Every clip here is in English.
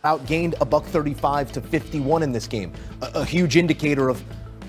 outgained a buck 35 to 51 in this game, a huge indicator of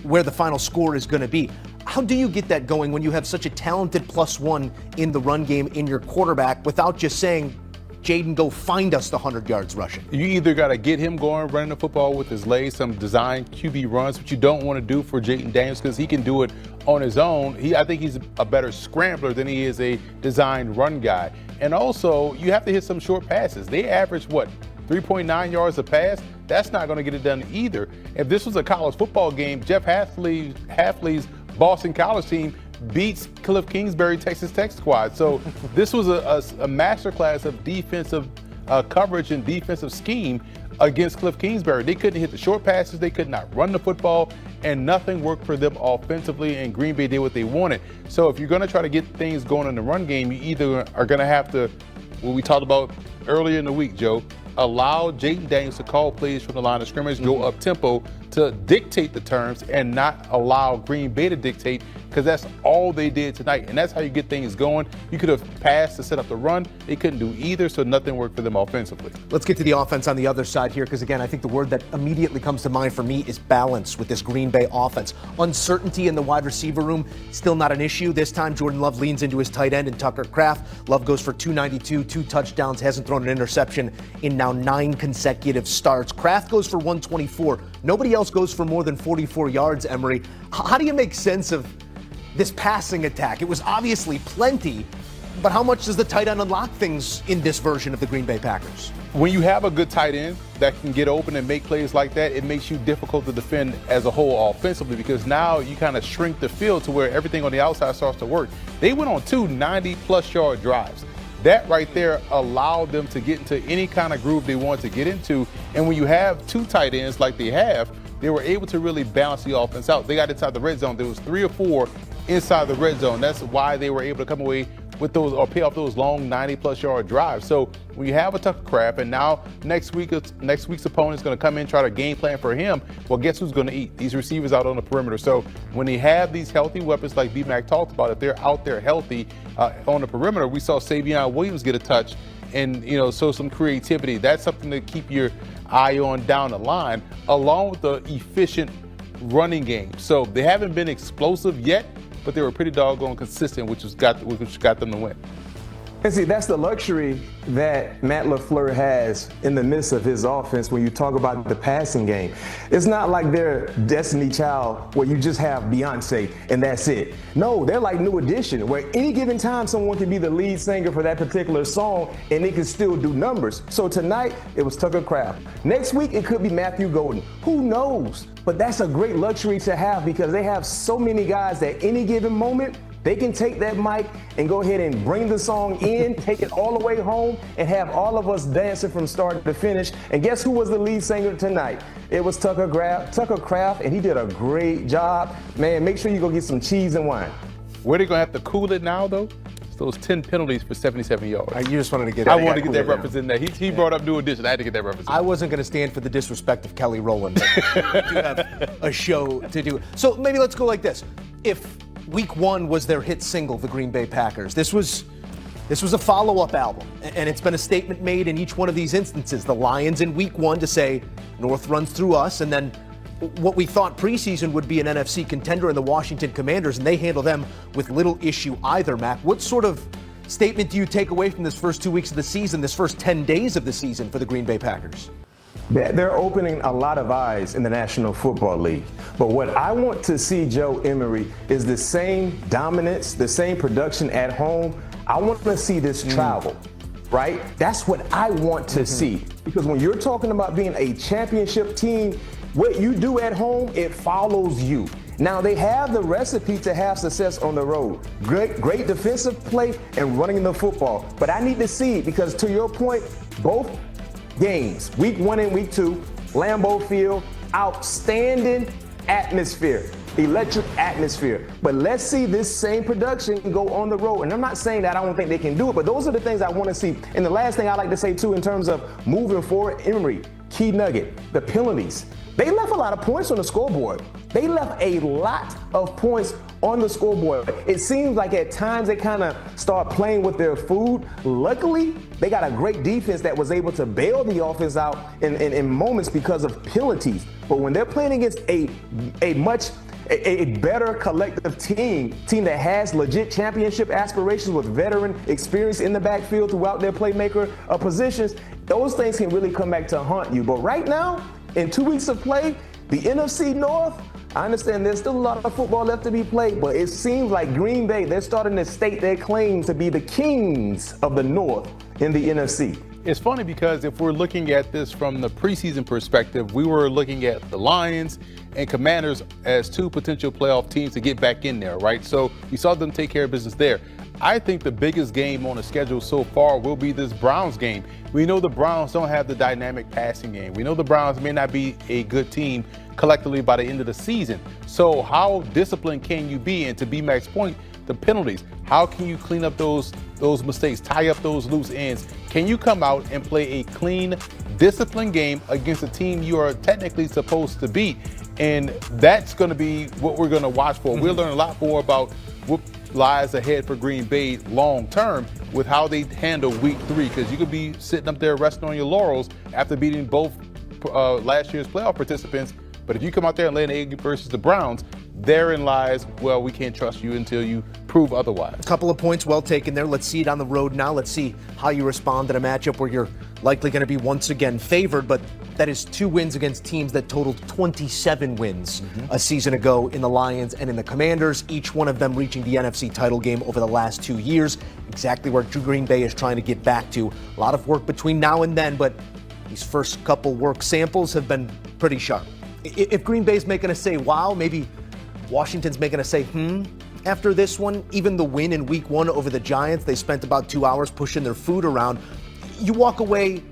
where the final score is going to be. How do you get that going when you have such a talented +1 in the run game in your quarterback without just saying, Jayden, go find us the 100 yards rushing? You either got to get him going, running the football with his legs, some design QB runs, which you don't want to do for Jayden Daniels because he can do it on his own. I think he's a better scrambler than he is a designed run guy. And also, you have to hit some short passes. They average, 3.9 yards a pass? That's not going to get it done either. If this was a college football game, Jeff Hafley's Boston College team beats Cliff Kingsbury Texas Tech squad. So this was a masterclass of defensive coverage and defensive scheme against Cliff Kingsbury. They couldn't hit the short passes. They could not run the football, and nothing worked for them offensively, and Green Bay did what they wanted. So if you're going to try to get things going in the run game, you either are going to have to, what we talked about earlier in the week, Joe, allow Jayden Daniels to call plays from the line of scrimmage, go up tempo to dictate the terms and not allow Green Bay to dictate, because that's all they did tonight. And that's how you get things going. You could have passed to set up the run. They couldn't do either, so nothing worked for them offensively. Let's get to the offense on the other side here, because again, I think the word that immediately comes to mind for me is balance with this Green Bay offense. Uncertainty in the wide receiver room, still not an issue. This time, Jordan Love leans into his tight end and Tucker Kraft. Love goes for 292, 2 touchdowns, hasn't thrown an interception in now 9 consecutive starts. Kraft goes for 124. Nobody else goes for more than 44 yards, Emery. How do you make sense of this passing attack? It was obviously plenty, but how much does the tight end unlock things in this version of the Green Bay Packers? When you have a good tight end that can get open and make plays like that, it makes you difficult to defend as a whole offensively, because now you kind of shrink the field to where everything on the outside starts to work. They went on 2 90-plus yard drives. That right there allowed them to get into any kind of groove they want to get into. And when you have 2 tight ends like they have, they were able to really balance the offense out. They got inside the red zone. There was 3 or 4 inside the red zone. That's why they were able to come away with those or pay off those long 90-plus yard drives. So when you have a Tucker Kraft, and now next week's opponent is going to come in, try to game plan for him, well, guess who's going to eat? These receivers out on the perimeter. So when they have these healthy weapons like B-Mac talked about, if they're out there healthy on the perimeter, we saw Savion Williams get a touch and, show some creativity. That's something to keep your eye on down the line, along with the efficient running game. So they haven't been explosive yet, but they were pretty doggone consistent, which got them to win. And see, that's the luxury that Matt LaFleur has in the midst of his offense when you talk about the passing game. It's not like they're Destiny Child where you just have Beyonce and that's it. No, they're like New Edition, where any given time someone can be the lead singer for that particular song and they can still do numbers. So tonight, it was Tucker Kraft. Next week, it could be Matthew Golden. Who knows? But that's a great luxury to have, because they have so many guys that any given moment, they can take that mic and go ahead and bring the song in, take it all the way home, and have all of us dancing from start to finish. And guess who was the lead singer tonight? It was Tucker Kraft, and he did a great job. Man, make sure you go get some cheese and wine. Where they going to have to cool it now, though? It's those 10 penalties for 77 yards. You just wanted to get it. I wanted to get that reference in there. He brought up New Edition. I had to get that reference in. I wasn't going to stand for the disrespect of Kelly Rowland. But we do have a show to do. So maybe let's go like this. If Week 1 was their hit single, the Green Bay Packers, this was a follow-up album, and it's been a statement made in each one of these instances. The Lions in Week 1 to say, North runs through us, and then what we thought preseason would be an NFC contender in the Washington Commanders, and they handle them with little issue either, Mac. What sort of statement do you take away from this first 2 weeks of the season, this first 10 days of the season for the Green Bay Packers? They're opening a lot of eyes in the National Football League. But what I want to see, Joe Emery, is the same dominance, the same production at home. I want to see this travel, right? That's what I want to see. Because when you're talking about being a championship team, what you do at home, it follows you. Now, they have the recipe to have success on the road. Great defensive play and running the football. But I need to see, because to your point, both games, Week 1 and Week 2, Lambeau Field, outstanding atmosphere, electric atmosphere. But let's see this same production go on the road. And I'm not saying that I don't think they can do it, but those are the things I want to see. And the last thing I like to say, too, in terms of moving forward, Emery, key nugget, the penalties. They left a lot of points on the scoreboard. They left a lot of points on the scoreboard. It seems like at times they kind of start playing with their food. Luckily, they got a great defense that was able to bail the offense out in moments because of penalties. But when they're playing against a better collective team that has legit championship aspirations with veteran experience in the backfield throughout their playmaker positions, those things can really come back to haunt you. But right now, in 2 weeks of play, the NFC North, I understand there's still a lot of football left to be played, but it seems like Green Bay, they're starting to state their claim to be the kings of the North in the NFC. It's funny because if we're looking at this from the preseason perspective, we were looking at the Lions and Commanders as two potential playoff teams to get back in there, right? So we saw them take care of business there. I think the biggest game on the schedule so far will be this Browns game. We know the Browns don't have the dynamic passing game. We know the Browns may not be a good team collectively by the end of the season. So how disciplined can you be? And to B-Mac's point, the penalties. How can you clean up those mistakes, tie up those loose ends? Can you come out and play a clean, disciplined game against a team you are technically supposed to beat? And that's going to be what we're going to watch for. We'll learn a lot more about what lies ahead for Green Bay long term with how they handle week 3, because you could be sitting up there resting on your laurels after beating both last year's playoff participants. But if you come out there and lay an egg versus the Browns, therein lies, well, we can't trust you until you prove otherwise. A couple of points well taken there. Let's see it on the road now. Let's see how you respond to a matchup where you're likely going to be once again favored, but that is 2 wins against teams that totaled 27 wins a season ago in the Lions and in the Commanders, each one of them reaching the NFC title game over the last 2 years, exactly where Green Bay is trying to get back to. A lot of work between now and then, but these first couple work samples have been pretty sharp. If Green Bay's making us say, wow, maybe Washington's making us say, after this one, even the win in week 1 over the Giants, they spent about 2 hours pushing their food around. You walk away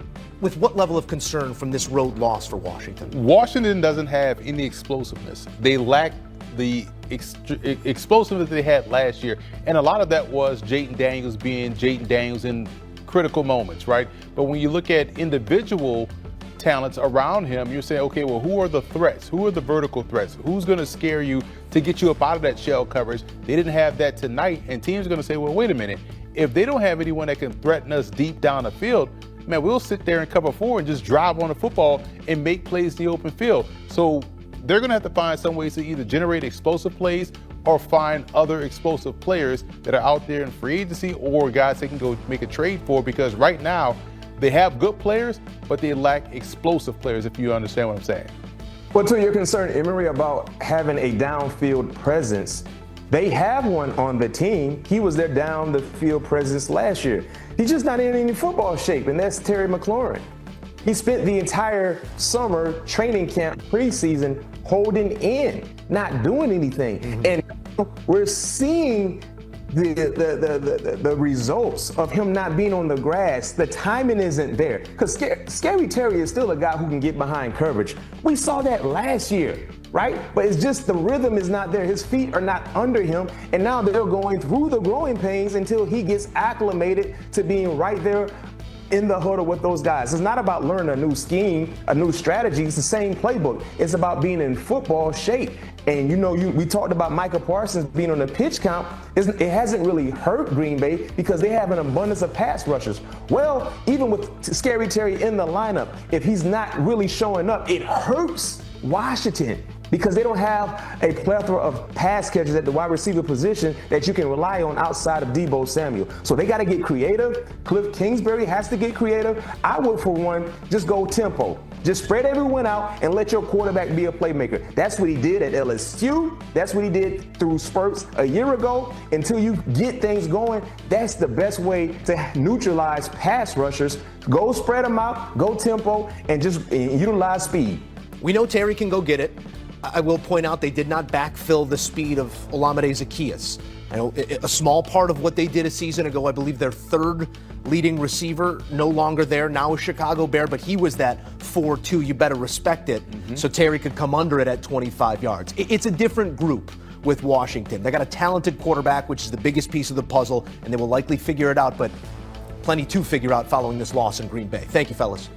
with what level of concern from this road loss for Washington? Washington doesn't have any explosiveness. They lack the explosiveness they had last year. And a lot of that was Jayden Daniels being Jayden Daniels in critical moments, right? But when you look at individual talents around him, you're saying, okay, well, who are the threats? Who are the vertical threats? Who's going to scare you to get you up out of that shell coverage? They didn't have that tonight, and teams are going to say, well, wait a minute. If they don't have anyone that can threaten us deep down the field, man, we'll sit there and cover 4 and just drive on the football and make plays in the open field. So they're going to have to find some ways to either generate explosive plays or find other explosive players that are out there in free agency or guys they can go make a trade for, because right now, they have good players, but they lack explosive players, if you understand what I'm saying. Well, to your concern, Emery, about having a downfield presence, they have one on the team. He was their down the field presence last year. He's just not in any football shape, and that's Terry McLaurin. He spent the entire summer training camp preseason holding in, not doing anything. And we're seeing the results of him not being on the grass. The timing isn't there, because Scary Terry is still a guy who can get behind coverage. We saw that last year, right? But it's just the rhythm is not there. His feet are not under him, and now they're going through the growing pains until he gets acclimated to being right there in the huddle with those guys. It's not about learning a new scheme, a new strategy. It's the same playbook. It's about being in football shape. And we talked about Micah Parsons being on the pitch count. It hasn't really hurt Green Bay because they have an abundance of pass rushers. Well, even with Scary Terry in the lineup, if he's not really showing up, it hurts Washington, because they don't have a plethora of pass catchers at the wide receiver position that you can rely on outside of Deebo Samuel. So they got to get creative. Cliff Kingsbury has to get creative. I would, for one, just go tempo. Just spread everyone out and let your quarterback be a playmaker. That's what he did at LSU. That's what he did through spurts a year ago. Until you get things going, that's the best way to neutralize pass rushers. Go spread them out, go tempo, and just utilize speed. We know Terry can go get it. I will point out they did not backfill the speed of Olamide Zaccheaus. I know a small part of what they did a season ago, I believe their 3rd leading receiver, no longer there, now a Chicago Bear, but he was that 4-2, you better respect it, so Terry could come under it at 25 yards. It's a different group with Washington. They got a talented quarterback, which is the biggest piece of the puzzle, and they will likely figure it out, but plenty to figure out following this loss in Green Bay. Thank you, fellas.